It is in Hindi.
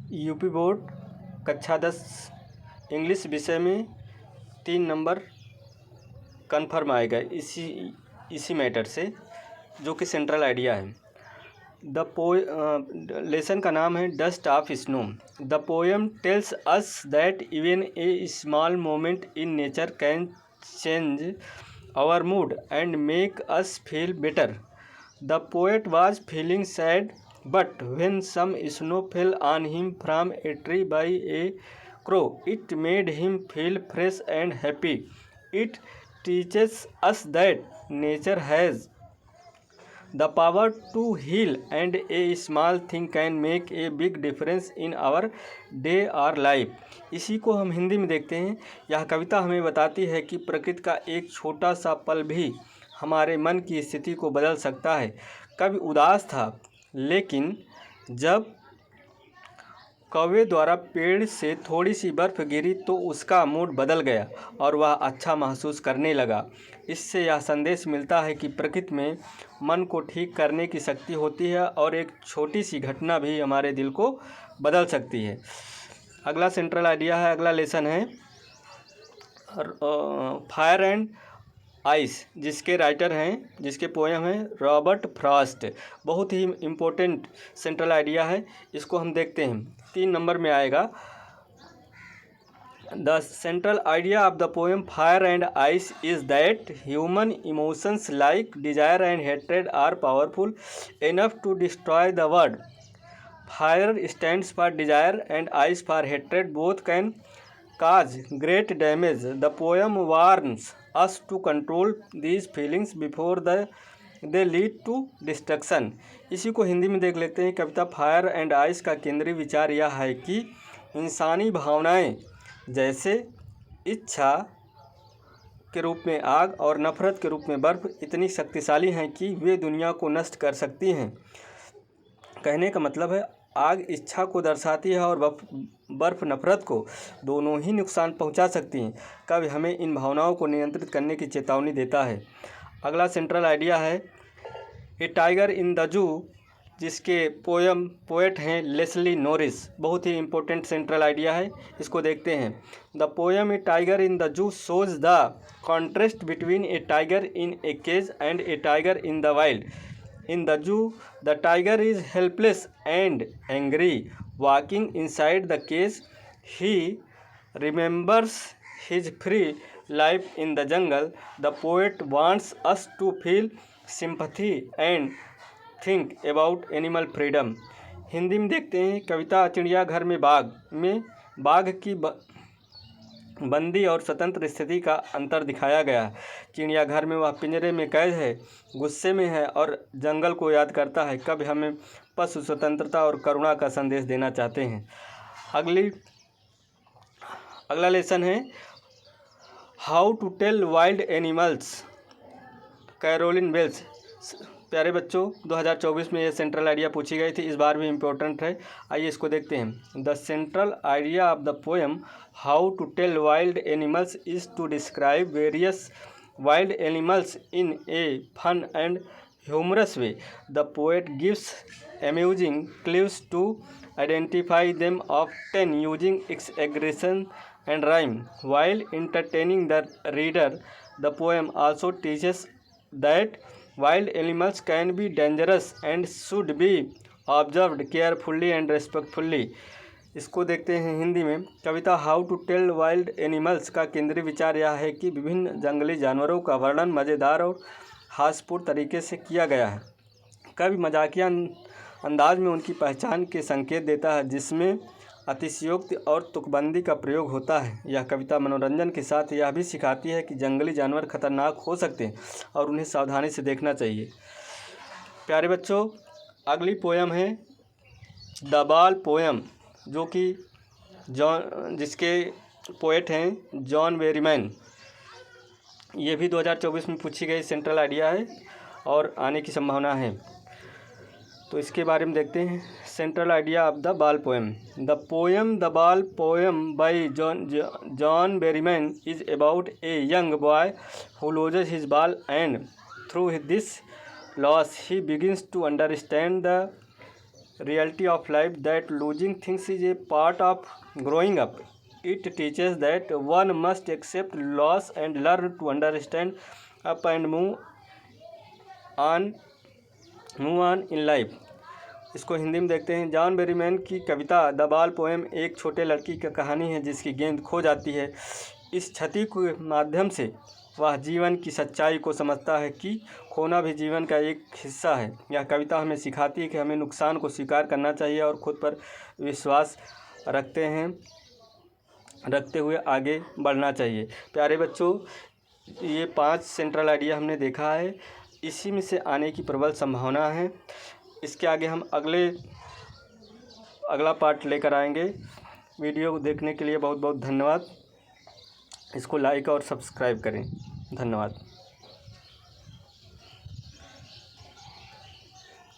यूपी बोर्ड कक्षा 10 इंग्लिश विषय में 3 नंबर कन्फर्म आएगा इसी मैटर से, जो कि सेंट्रल आइडिया है। लेसन का नाम है dust of snow. The poem tells us that even a small moment in nature can change our mood and make us feel better. The poet was feeling sad, but when some snow fell on him from a tree by a crow, it made him feel fresh and happy. It teaches us that nature has the power to heal, and a small thing can make a big difference in our day or life. इसी को हम हिंदी में देखते हैं। यह कविता हमें बताती है कि प्रकृति का एक छोटा सा पल भी हमारे मन की स्थिति को बदल सकता है। कवि उदास था, लेकिन जब कौवे द्वारा पेड़ से थोड़ी सी बर्फ़ गिरी तो उसका मूड बदल गया और वह अच्छा महसूस करने लगा। इससे यह संदेश मिलता है कि प्रकृति में मन को ठीक करने की शक्ति होती है और एक छोटी सी घटना भी हमारे दिल को बदल सकती है। अगला सेंट्रल आइडिया है, अगला लेसन है फायर एंड आइस, जिसके राइटर हैं, जिसके पोएम हैं रॉबर्ट फ्रॉस्ट। बहुत ही इम्पोर्टेंट सेंट्रल आइडिया है, इसको हम देखते हैं। 3 नंबर में आएगा। The central idea of the poem fire and ice is that human emotions like desire and hatred are powerful enough to destroy the world. Fire stands for desire and ice for hatred, both can cause great damage. The poem warns us to control these feelings before they lead to destruction. इसी को हिंदी में देख लेते हैं। कविता फायर एंड आइस का केंद्रीय विचार यह है कि इंसानी भावनाएं जैसे इच्छा के रूप में आग और नफरत के रूप में बर्फ़ इतनी शक्तिशाली हैं कि वे दुनिया को नष्ट कर सकती हैं। कहने का मतलब है आग इच्छा को दर्शाती है और बर्फ़ नफरत को, दोनों ही नुकसान पहुंचा सकती हैं। कवि हमें इन भावनाओं को नियंत्रित करने की चेतावनी देता है। अगला सेंट्रल आइडिया है ए टाइगर इन द जू, जिसके पोएट हैं लेस्ली नॉरिस। बहुत ही इम्पोर्टेंट सेंट्रल आइडिया है, इसको देखते हैं। The poem a tiger in the zoo shows the contrast between a tiger in a cage and a tiger in the wild. In the zoo, the tiger is helpless and angry. Walking inside the cage, he remembers his free life in the jungle. The poet wants us to feel sympathy and think about animal freedom. Hindi में देखते हैं। कविता चिड़ियाघर में बाघ की बंदी और स्वतंत्र स्थिति का अंतर दिखाया गया है। चिड़ियाघर में वह पिंजरे में कैद है, गुस्से में है और जंगल को याद करता है। कभी हमें पशु स्वतंत्रता और करुणा का संदेश देना चाहते हैं। अगला लेसन है how to tell wild animals, Carolyn Wells. प्यारे बच्चों, 2024 में ये सेंट्रल आइडिया पूछी गई थी, इस बार भी इम्पोर्टेंट है। आइए इसको देखते हैं। The central idea of the poem how to tell wild animals is to describe various wild animals in a fun and humorous way. The poet gives amusing clues to identify them, often using exaggeration and rhyme. While entertaining the reader, the poem also teaches that wild animals can be dangerous and should be observed carefully and respectfully. इसको देखते हैं हिंदी में। कविता how to tell wild animals का केंद्रीय विचार यह है कि विभिन्न जंगली जानवरों का वर्णन मज़ेदार और हास्यपूर्ण तरीके से किया गया है। कवि मजाकिया अंदाज में उनकी पहचान के संकेत देता है, जिसमें अतिशयोक्ति और तुकबंदी का प्रयोग होता है। यह कविता मनोरंजन के साथ यह भी सिखाती है कि जंगली जानवर खतरनाक हो सकते हैं और उन्हें सावधानी से देखना चाहिए। प्यारे बच्चों, अगली पोएम है द बाल पोएम, जो कि जिसके पोएट हैं जॉन बेरीमैन। ये भी 2024 में पूछी गई सेंट्रल आइडिया है और आने की संभावना है, तो इसके बारे में देखते हैं। Central idea of the ball poem. The ball poem by John Berryman is about a young boy who loses his ball and through this loss he begins to understand the reality of life that losing things is a part of growing up. It teaches that one must accept loss and learn to understand up and on move on in life. इसको हिंदी में देखते हैं। जॉन बेरीमैन की कविता द बॉल पोएम एक छोटे लड़की की कहानी है जिसकी गेंद खो जाती है। इस क्षति के माध्यम से वह जीवन की सच्चाई को समझता है कि खोना भी जीवन का एक हिस्सा है। यह कविता हमें सिखाती है कि हमें नुकसान को स्वीकार करना चाहिए और खुद पर विश्वास रखते हुए आगे बढ़ना चाहिए। प्यारे बच्चों, ये 5 सेंट्रल आइडिया हमने देखा है, इसी में से आने की प्रबल संभावना है। इसके आगे हम अगला पार्ट लेकर आएंगे। वीडियो को देखने के लिए बहुत बहुत धन्यवाद। इसको लाइक और सब्सक्राइब करें। धन्यवाद।